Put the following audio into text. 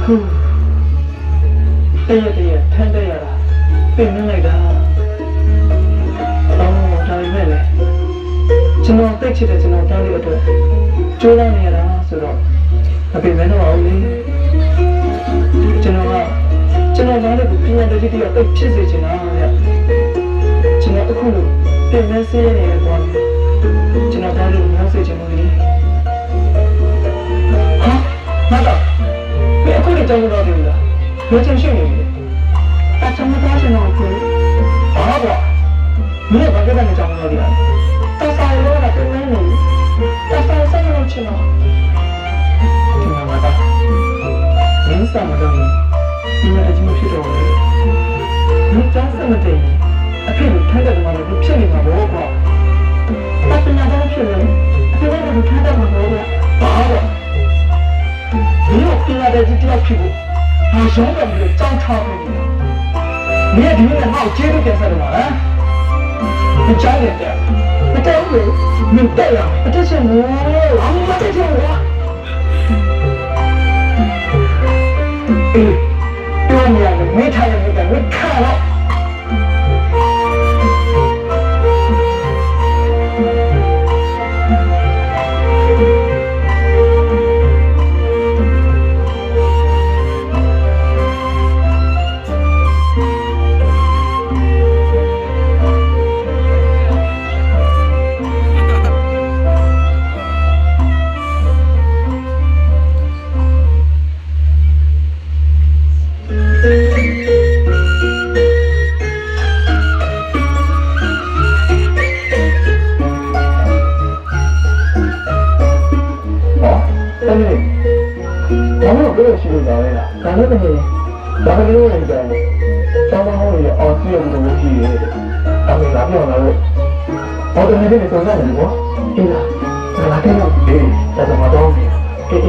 တည့်ထမ်းတဲ့ရတာပြင်နေလိုက်တာအော်ဒါပေမဲ့လေကျွန်တော်သိချစ်တဲ့ကျွန်တော်တားလေးအတွက်ကြိုးစားနေရတာဆိုတော့အပြင်မဲတော့အောင်လေကျွန်တော်သားလေးကိုပြန်တဲ့တိတိအသိဖြစ်စေချင်တာဗျကျွန်တော်အခုလိုပြင်မဲစေးနေရတော့ကျွန်တော်သားလေးကိုမျိုးစေချင်လို့လေဟာမတော်ဘယ်အခုလည်းကြောက်တော့တယ်လားဘယ်ချင်းရှိနေလဲအချမ်းမသားကျွန်တော်ကိုဘာကွာမင်းဘာကြတဲ့ကြောက်တော့တယ်တဆိုင်လို့ကပြင်မဲနေတဆိုင်ဆက်လို့ချင်တော့ဒီမှာမတော်မင်းစမ်းမတော့ဒီမှာအချင်းဖြစ်တော့လေမင်းကြားစမ်းမတဲ့အဖေကိုထိုက်တဲ့မှာလည်းဖြစ်နေမှာပေါ့ကွာတပညာတော့ဖြစ်နေအဖေကလည်းထိုက်တဲ့မှာပေါ့ကွာဘာကွာဒီလိုပြလာတဲ့ဒီတစ်ယောက်ဖြစ်ဖို့ဘာရှောင်းတယ်လို့ကြောင်းချပေးနေတာမင်းဒီနေ့ဟောက်ကျေးဇူးတင်ဆက်တယ်မှာဟမ်မကြောက်တယ်မတက်ဘူးမင်းတက်ရမတက်ချင်ဘူးအမမတက်ချင်ဘူးအေးပြောနေရတယ်မင်းထားတယ်မင်းခါတော့ဒါလည်းမင်းဒါကလေးဝင်ကြတယ်။ဆောင်းဆောင်းလေးအော်စီရုံလိုမျိုးရှိတယ်။ဒါပေမဲ့လာပြောလာလို့အော်တနေ့နေ့စုံစမ်းတယ်ကွာ။အေးလား။ဒါလာခဲ့တော့အေးဒါဆိုမတော့ဘူး။အေး